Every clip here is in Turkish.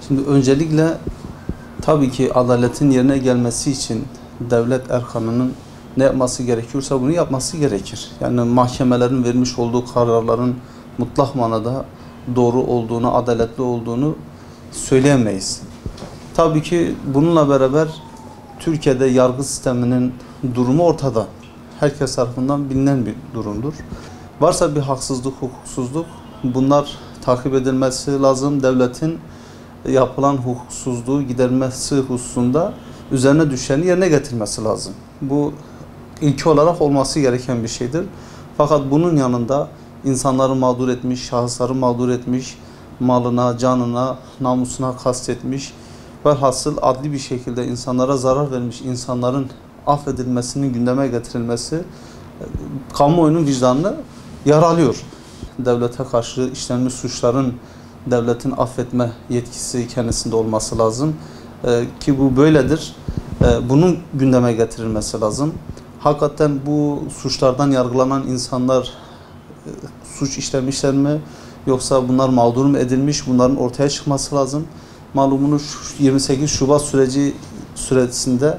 Şimdi öncelikle tabii ki adaletin yerine gelmesi için devlet erkanının ne yapması gerekiyorsa bunu yapması gerekir. Yani mahkemelerin vermiş olduğu kararların mutlak manada doğru olduğunu, adaletli olduğunu söyleyemeyiz. Tabii ki bununla beraber Türkiye'de yargı sisteminin durumu ortada. Herkes tarafından bilinen bir durumdur. Varsa bir haksızlık, hukuksuzluk, bunlar takip edilmesi lazım. Devletin yapılan hukuksuzluğu gidermesi hususunda üzerine düşeni yerine getirmesi lazım. Bu ilki olarak olması gereken bir şeydir. Fakat bunun yanında insanları mağdur etmiş, şahısları mağdur etmiş, malına, canına, namusuna kastetmiş, velhasıl adli bir şekilde insanlara zarar vermiş insanların affedilmesinin gündeme getirilmesi kamuoyunun vicdanını yaralıyor. Devlete karşı işlenmiş suçların devletin affetme yetkisi kendisinde olması lazım. Ki bu böyledir. Bunun gündeme getirilmesi lazım. Hakikaten bu suçlardan yargılanan insanlar suç işlemişler mi? Yoksa bunlar mağdur mu edilmiş? Bunların ortaya çıkması lazım. Malumunuz 28 Şubat süresinde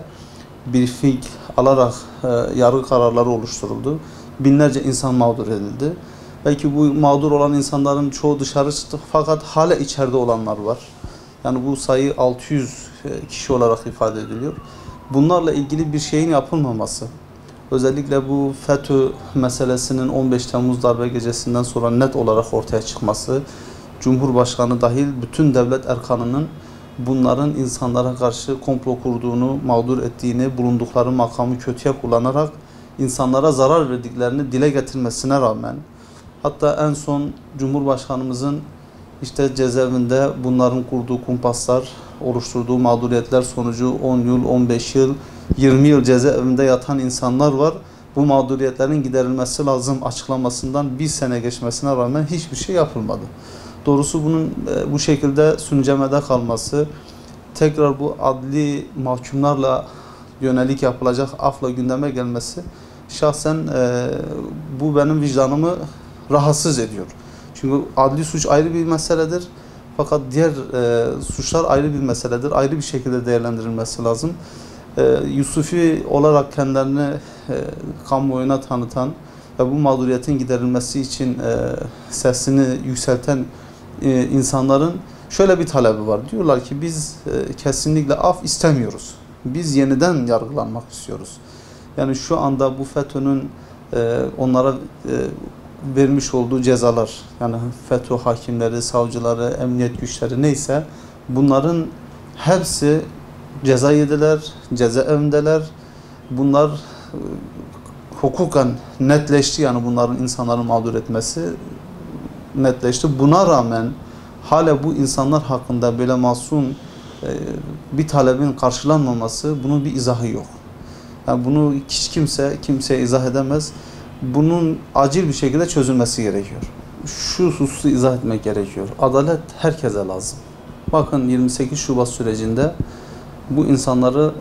briefing alarak yargı kararları oluşturuldu. Binlerce insan mağdur edildi. Belki bu mağdur olan insanların çoğu dışarı çıktı fakat hala içeride olanlar var. Yani bu sayı 600 kişi olarak ifade ediliyor. Bunlarla ilgili bir şeyin yapılmaması, özellikle bu FETÖ meselesinin 15 Temmuz darbe gecesinden sonra net olarak ortaya çıkması, Cumhurbaşkanı dahil bütün devlet erkanının bunların insanlara karşı komplo kurduğunu, mağdur ettiğini, bulundukları makamı kötüye kullanarak insanlara zarar verdiklerini dile getirmesine rağmen, hatta en son Cumhurbaşkanımızın işte cezaevinde bunların kurduğu kumpaslar, oluşturduğu mağduriyetler sonucu 10 yıl, 15 yıl, 20 yıl cezaevinde yatan insanlar var. Bu mağduriyetlerin giderilmesi lazım açıklamasından bir sene geçmesine rağmen hiçbir şey yapılmadı. Doğrusu bunun bu şekilde süncemede kalması, tekrar bu adli mahkumlarla yönelik yapılacak afla gündeme gelmesi şahsen bu benim vicdanımı rahatsız ediyor. Çünkü adli suç ayrı bir meseledir. Fakat diğer suçlar ayrı bir meseledir. Ayrı bir şekilde değerlendirilmesi lazım. Yusufi olarak kendilerini kamuoyuna tanıtan ve bu mağduriyetin giderilmesi için sesini yükselten insanların şöyle bir talebi var. Diyorlar ki biz kesinlikle af istemiyoruz. Biz yeniden yargılanmak istiyoruz. Yani şu anda bu FETÖ'nün onlara vermiş olduğu cezalar, yani FETÖ hakimleri, savcıları, emniyet güçleri neyse bunların hepsi ceza yediler, cezaevindeler. Bunlar hukuken netleşti, yani bunların insanları mağdur etmesi netleşti. Buna rağmen hala bu insanlar hakkında böyle masum bir talebin karşılanmaması, bunun bir izahı yok. Yani bunu hiç kimseye izah edemez. Bunun acil bir şekilde çözülmesi gerekiyor. Şu hususu izah etmek gerekiyor. Adalet herkese lazım. Bakın 28 Şubat sürecinde bu insanları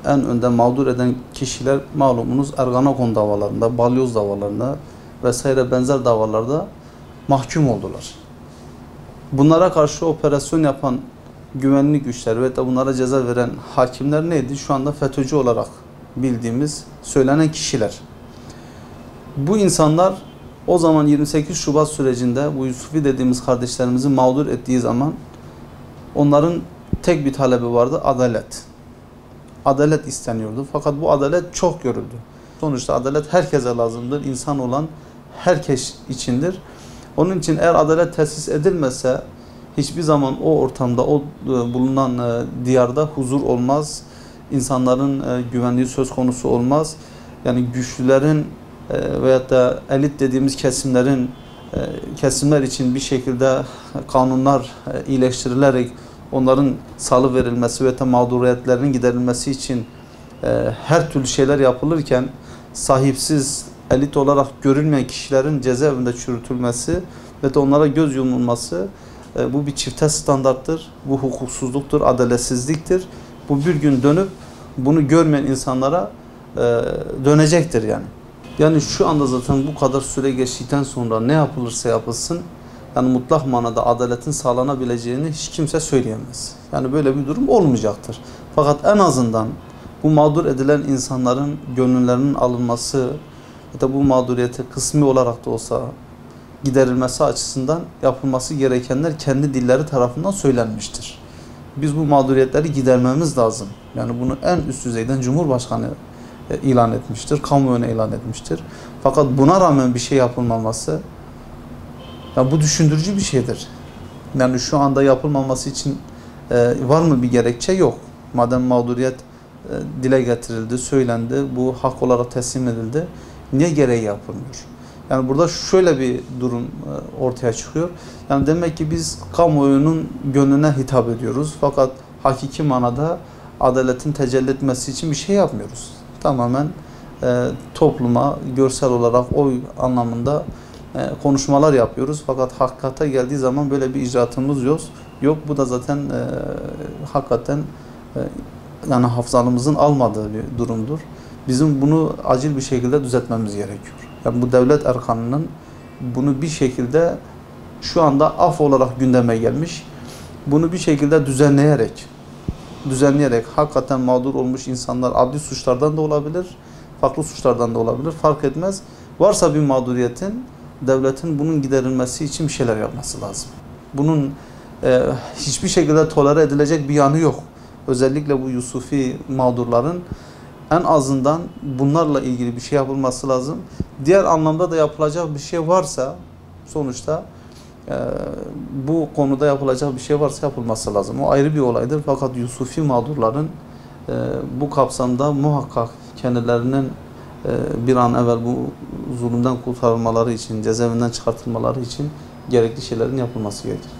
en önde mağdur eden kişiler malumunuz Ergenekon davalarında, balyoz davalarında vesaire benzer davalarda mahkum oldular. Bunlara karşı operasyon yapan güvenlik güçleri ve de bunlara ceza veren hakimler neydi? Şu anda FETÖ'cü olarak bildiğimiz, söylenen kişiler. Bu insanlar o zaman 28 Şubat sürecinde bu Yusufi dediğimiz kardeşlerimizi mağdur ettiği zaman onların tek bir talebi vardı: adalet. Adalet isteniyordu. Fakat bu adalet çok görüldü. Sonuçta adalet herkese lazımdır. İnsan olan herkes içindir. Onun için eğer adalet tesis edilmese hiçbir zaman o ortamda, o bulunan diyarda huzur olmaz. İnsanların güvenliği söz konusu olmaz. Yani güçlülerin veyahut da elit dediğimiz kesimler için bir şekilde kanunlar iyileştirilerek onların salı verilmesi ve mağduriyetlerinin giderilmesi için her türlü şeyler yapılırken sahipsiz, elit olarak görülmeyen kişilerin cezaevinde çürütülmesi ve de onlara göz yumulması, bu bir çifte standarttır, bu hukuksuzluktur, adaletsizliktir. Bu bir gün dönüp bunu görmeyen insanlara dönecektir yani. Yani şu anda zaten bu kadar süre geçtikten sonra ne yapılırsa yapılsın yani mutlak manada adaletin sağlanabileceğini hiç kimse söyleyemez. Yani böyle bir durum olmayacaktır. Fakat en azından bu mağdur edilen insanların gönüllerinin alınması ya da bu mağduriyete kısmi olarak da olsa giderilmesi açısından yapılması gerekenler kendi dilleri tarafından söylenmiştir. Biz bu mağduriyetleri gidermemiz lazım. Yani bunu en üst düzeyden Cumhurbaşkanı ilan etmiştir, kamuoyuna ilan etmiştir. Fakat buna rağmen bir şey yapılmaması, ya bu düşündürücü bir şeydir. Yani şu anda yapılmaması için var mı bir gerekçe? Yok. Madem mağduriyet dile getirildi, söylendi, bu hak olarak teslim edildi, niye gereği yapılmıyor? Yani burada şöyle bir durum ortaya çıkıyor. Yani demek ki biz kamuoyunun gönlüne hitap ediyoruz. Fakat hakiki manada adaletin tecelli etmesi için bir şey yapmıyoruz. Tamamen topluma görsel olarak oy anlamında konuşmalar yapıyoruz. Fakat hakikate geldiği zaman böyle bir icraatımız yok. Bu da zaten hakikaten yani hafızalımızın almadığı bir durumdur. Bizim bunu acil bir şekilde düzeltmemiz gerekiyor. Yani bu devlet erkanının bunu bir şekilde şu anda af olarak gündeme gelmiş. Bunu bir şekilde düzenleyerek hakikaten mağdur olmuş insanlar adli suçlardan da olabilir, farklı suçlardan da olabilir, fark etmez. Varsa bir mağduriyetin, devletin bunun giderilmesi için bir şeyler yapması lazım. Bunun hiçbir şekilde tolere edilecek bir yanı yok. Özellikle bu Yusufi mağdurların en azından bunlarla ilgili bir şey yapılması lazım. Diğer anlamda da yapılacak bir şey varsa sonuçta bu konuda yapılacak bir şey varsa yapılması lazım. O ayrı bir olaydır. Fakat Yusufi mağdurların bu kapsamda muhakkak kendilerinin bir an evvel bu zulümden kurtarılmaları için, cezaevinden çıkartılmaları için gerekli şeylerin yapılması gerekir.